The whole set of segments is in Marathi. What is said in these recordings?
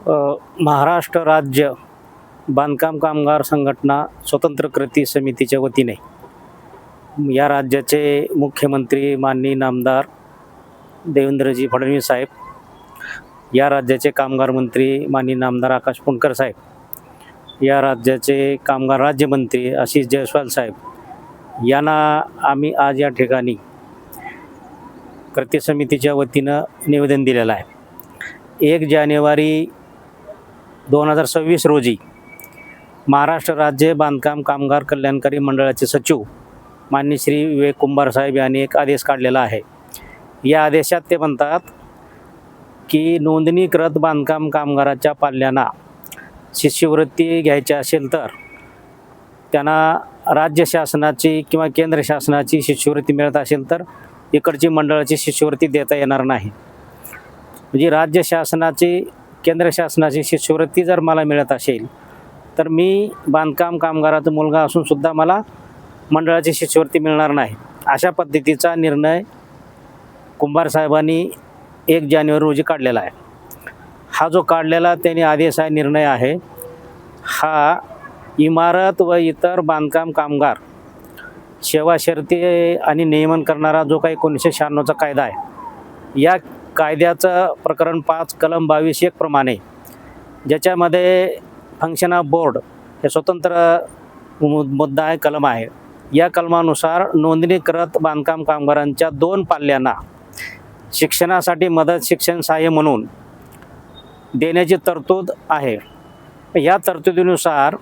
महाराष्ट्र राज्य बांधकाम कामगार संघटना स्वतंत्र कृती समितीच्या वतीने या राज्याचे मुख्यमंत्री माननीय नामदार देवेंद्रजी फडणवीस साहेब, या राज्याचे कामगार मंत्री माननीय नामदार आकाश पुणकर साहेब, या राज्याचे कामगार राज्यमंत्री आशिष जयस्वाल साहेब यांना आम्ही आज या ठिकाणी कृती समितीच्या वतीनं निवेदन दिलेलं आहे. 1 जानेवारी 2026 रोजी महाराष्ट्र राज्य बांधकाम कामगार कल्याणकारी मंडळाचे सचिव माननीय श्री विवेक कुंभार साहेब यांनी एक आदेश काढलेला आहे. या आदेशात ते म्हणतात की नोंदणीकृत बांधकाम कामगाराच्या पाल्यांना शिष्यवृत्ती घ्यायची असेल तर त्यांना राज्य शासनाची किंवा केंद्र शासनाची शिष्यवृत्ती मिळत असेल तर इकडची मंडळाची शिष्यवृत्ती देता येणार नाही. म्हणजे राज्य शासनाची केंद्र शासनाची शिष्यवृत्ती जर मला मिळत असेल तर मी बांधकाम कामगाराचा मुलगा असूनसुद्धा मला मंडळाची शिष्यवृत्ती मिळणार नाही. अशा पद्धतीचा निर्णय कुंभार साहेबांनी 1 जानेवारी रोजी काढलेला आहे. हा जो काढलेला त्यांनी आदेश आहे, निर्णय आहे, हा इमारत व इतर बांधकाम कामगार सेवा शर्ती आणि नियमन करणारा जो काही 1996चा कायदा आहे, या कायद्याचं प्रकरण 5 कलम 22(1) प्रमाणे, ज्याच्यामध्ये फंक्शन ऑफ बोर्ड हे स्वतंत्र मुद्दा आहे, कलम आहे. या कलमानुसार नोंदणीकृत बांधकाम कामगारांच्या 2 पाल्यांना शिक्षणासाठी मदत शिक्षण सहाय्य म्हणून देण्याची तरतूद आहे. या तरतुदीनुसार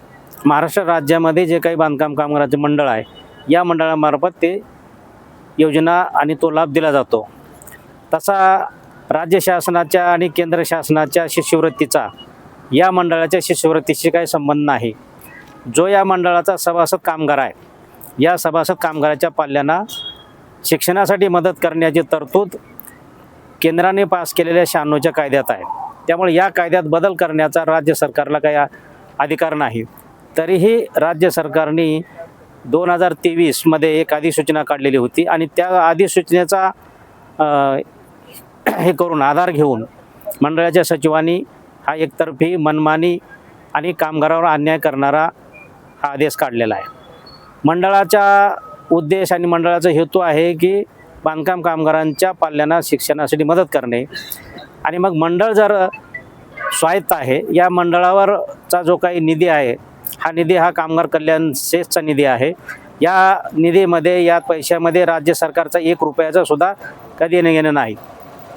महाराष्ट्र राज्यामध्ये जे काही बांधकाम कामगाराचे मंडळ आहे, या मंडळामार्फत ते योजना आणि तो लाभ दिला जातो. तसा राज्य शासनाच्या आणि केंद्र शासनाच्या शिष्यवृत्तीचा या मंडळाच्या शिष्यवृत्तीशी काही संबंध नाही. जो या मंडळाचा सभासद कामगार आहे, या सभासद कामगाराच्या पाल्यांना शिक्षणासाठी मदत करण्याची तरतूद केंद्राने पास केलेल्या 96च्या कायद्यात आहे. त्यामुळे या कायद्यात बदल करण्याचा राज्य सरकारला काही अधिकार नाही. तरीही राज्य सरकारने 2023मध्ये एक अधिसूचना काढलेली होती आणि त्या अधिसूचनेचा हे करून आधार घेऊन मंडळाच्या सचिवांनी हा एकतर्फी मनमानी आणि कामगारावर अन्याय करणारा हा आदेश काढलेला आहे. मंडळाचा उद्देश आणि मंडळाचा हेतू आहे की बांधकाम कामगारांच्या पाल्यांना शिक्षणासाठी मदत करणे. आणि मग मंडळ जर स्वायत्त आहे, या मंडळावरचा जो काही निधी आहे, हा निधी हा कामगार कल्याण सेसचा निधी आहे. या निधीमध्ये, या पैशामध्ये राज्य सरकारचा 1 रुपयाचा सुद्धा कधी घेणं नाही.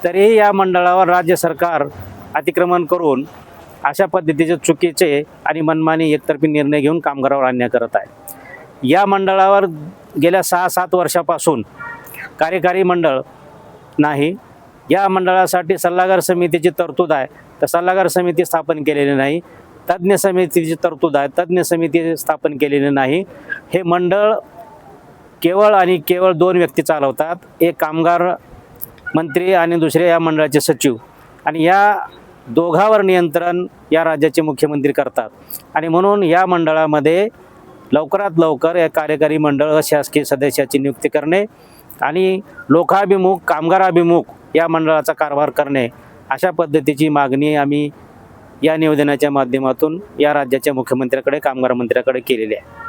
तरीही या मंडळावर राज्य सरकार अतिक्रमण करून अशा पद्धतीचे चुकीचे आणि मनमानी एकतर्फी निर्णय घेऊन कामगारावर अन्याय करत आहे. या मंडळावर गेल्या 6-7 वर्षापासून कार्यकारी मंडळ नाही. या मंडळासाठी सल्लागार समितीची तरतूद आहे, तर सल्लागार समिती स्थापन केलेली नाही. तज्ज्ञ समितीची तरतूद आहे, तज्ज्ञ समिती स्थापन केलेली नाही. हे मंडळ केवळ आणि केवळ 2 व्यक्ती चालवतात, एक कामगार मंत्री आणि दुसरे या मंडळाचे सचिव. आणि या दोघांवर नियंत्रण या राज्याचे मुख्यमंत्री करतात. आणि म्हणून या मंडळामध्ये लवकरात लवकर या कार्यकारी मंडळ शासकीय सदस्याची नियुक्ती करणे आणि लोकाभिमुख, कामगाराभिमुख या मंडळाचा कारभार करणे, अशा पद्धतीची मागणी आम्ही या निवेदनाच्या माध्यमातून या राज्याच्या मुख्यमंत्र्याकडे, कामगार मंत्र्याकडे केलेली आहे.